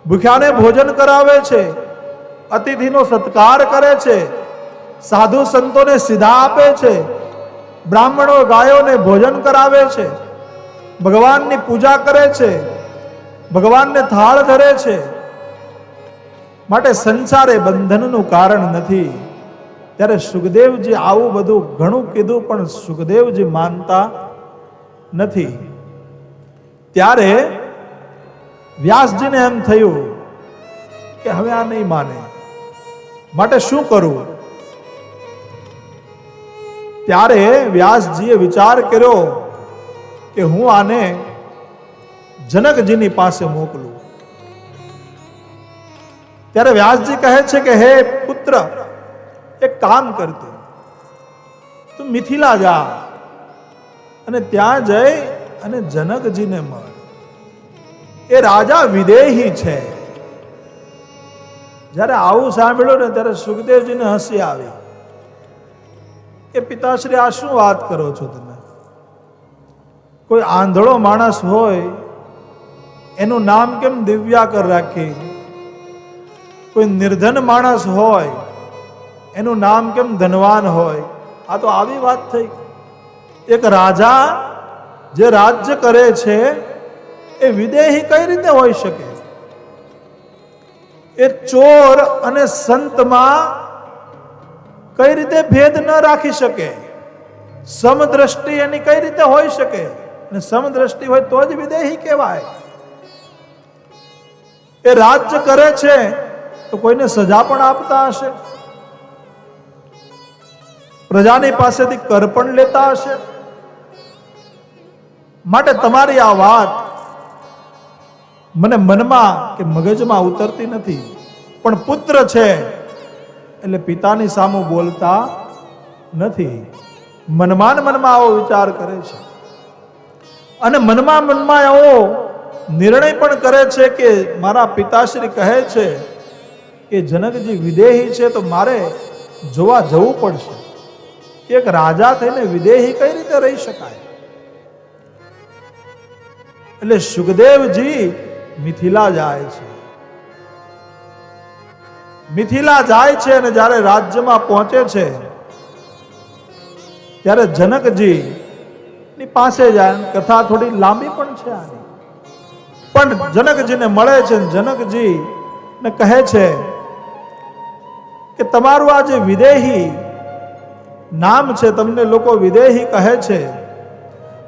ભૂખ્યાને ભોજન કરાવે છે, અતિથિનો સત્કાર કરે છે, સાધુ સંતોને સીધા આપે છે, બ્રાહ્મણો ગાયોને ભોજન કરાવે છે, ભગવાનની પૂજા કરે છે, ભગવાનને થાળ ધરે છે. માટે સંસાર એ બંધનનું કારણ નથી. ત્યારે સુખદેવજી આવું બધું ઘણું કીધું, પણ સુખદેવજી માનતા નથી. ત્યારે વ્યાસજીને એમ થયું કે હવે આ નહીં માને, માટે શું કરવું? ત્યારે વ્યાસજીએ વિચાર કર્યો કે હું આને જનકજીની પાસે મોકલું. ત્યારે વ્યાસજી કહે છે કે હે પુત્ર, એક કામ કરતો, તું મિથિલા જા અને ત્યાં જઈ અને જનકજીને મળ. એ રાજા વિદેહી છે. જ્યારે આવું સાંભળ્યું ને ત્યારે સુખદેવજીને હસી આવી કે પિતાશ્રી, આ શું વાત કરો છો તમે? કોઈ આંધળો માણસ હોય એનું નામ કેમ દિવ્યાકર રાખી? કોઈ નિર્ધન માણસ હોય એનું નામ કેમ ધનવાન હોય? આ તો આવી વાત થઈ. એક રાજા જે રાજ્ય કરે છે એ વિદેહી કઈ રીતે હોઈ શકે? એ ચોર અને સંતમાં કઈ રીતે ભેદ ન રાખી શકે? સમદ્રષ્ટિ એની કઈ રીતે હોઈ શકે? અને સમદ્રષ્ટિ હોય તો જ વિદેહી કહેવાય. એ રાજ્ય કરે છે તો કોઈને સજા પણ આપતા હશે, પ્રજાની પાસેથી કર પણ લેતા હશે. માટે તમારી આ વાત મને મનમાં કે મગજમાં ઉતરતી નથી. પણ પુત્ર છે એટલે પિતાની સામું બોલતા નથી. મનમાં આવો વિચાર કરે છે અને મનમાં એવો નિર્ણય પણ કરે છે કે મારા પિતાશ્રી કહે છે કે જનકજી વિદેહી છે તો મારે જોવા જવું પડશે. એક રાજા થઈને વિદેહી કઈ રીતે રહી શકાય? એટલે સુખદેવજી મિથિલા જાય છે. મિથિલા જાય છે અને જ્યારે રાજ્યમાં પહોંચે છે ત્યારે જનકજી ની પાસે જાય. કથા થોડી લાંબી પણ છે આની, પણ જનકજીને મળે છે. જનકજી ને કહે છે કે તમારું આ જે વિદેહી નામ છે, તમને લોકો વિદેહી કહે છે,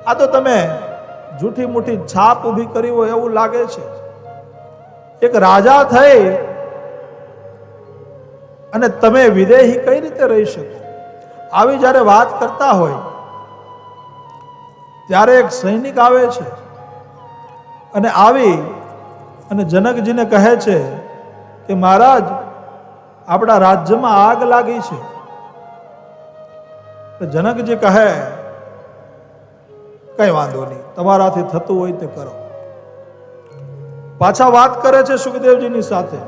આ તો તમે જૂઠી મૂઠી છાપ ઊભી કરી હોય એવું લાગે છે. એક રાજા થઈ અને તમે વિદેહી કઈ રીતે રહી શકો? આવી જ્યારે વાત કરતા હોય ત્યારે એક સૈનિક આવે છે અને આવી અને જનકજીને કહે છે કે મહારાજ, આપણા રાજ્યમાં આગ લાગી છે. જનકજી કહે કઈ વાંધો નહીં, તમારાથી થતું હોય તે કરો. પાછા વાત કરે છે સુખદેવજીની સાથે.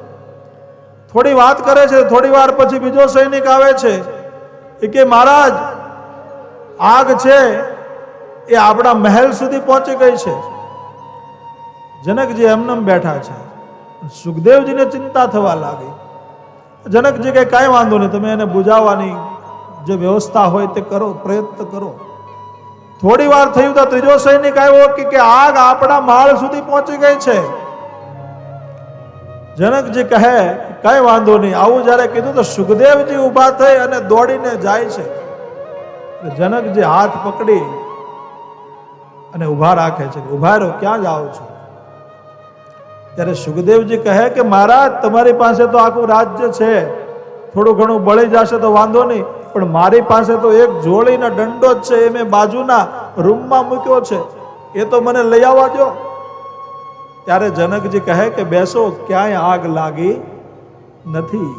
થોડી વાત કરે છે, થોડી વાર પછી બીજો સૈનિક આવે છે કે મહારાજ, આગ છે એ આપણા મહેલ સુધી પહોંચી ગઈ છે. જનકજી એમનેમ બેઠા છે. સુખદેવજીને ચિંતા થવા લાગી. જનકજી કે કાંઈ વાંધો નહીં, તમે એને બુજાવવાની જે વ્યવસ્થા હોય તે કરો, પ્રયત્ન કરો. થોડી વાર થયું તો ત્રીજો સૈનિક આવ્યો કે આગ આપણા માળ સુધી પહોંચી ગઈ છે. જનકજી કહે કઈ વાંધો નહીં. આવું જયારે કીધું તો સુખદેવજી ઊભા થઈ અને દોડીને જાય છે. જનકજી હાથ પકડી અને ઊભા રાખે છે. ઊભા રહો, ક્યાં જાઓ છો? ત્યારે સુખદેવજી કહે કે મહારાજ, તમારી પાસે તો આખું રાજ્ય છે, થોડું ઘણું બળી જશે તો વાંધો નહીં, પણ મારી પાસે તો એક જોડીનો દંડો જ છે, એ મેં બાજુના રૂમમાં મૂક્યો છે, એ તો મને લઈ આવવા દો. ત્યારે જનકજી કહે કે બેસો, ક્યાંય આગ લાગી નથી.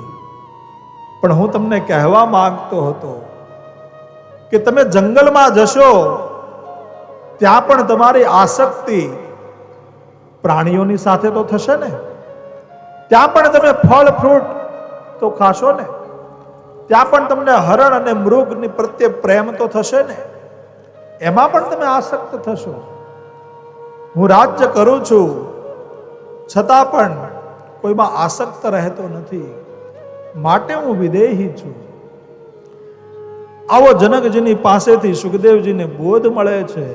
પણ હું તમને કહેવા માંગતો હતો કે તમે જંગલમાં જશો ત્યાં પણ તમારી આસક્તિ પ્રાણીઓની સાથે તો થશે ને. ત્યાં પણ તમે ફળ ફ્રૂટ તો ખાશો ને. ત્યાં પણ તમને હરણ અને મૃગની પ્રત્યે પ્રેમ તો થશે ને. એમાં પણ તમે આસક્ત થશો. હું રાજ્ય કરું છું છતાં પણ કોઈમાં આસક્ત રહેતો નથી, માટે હું વિદેહી છું. આવો જનકજીની પાસેથી સુખદેવજીને બોધ મળે છે.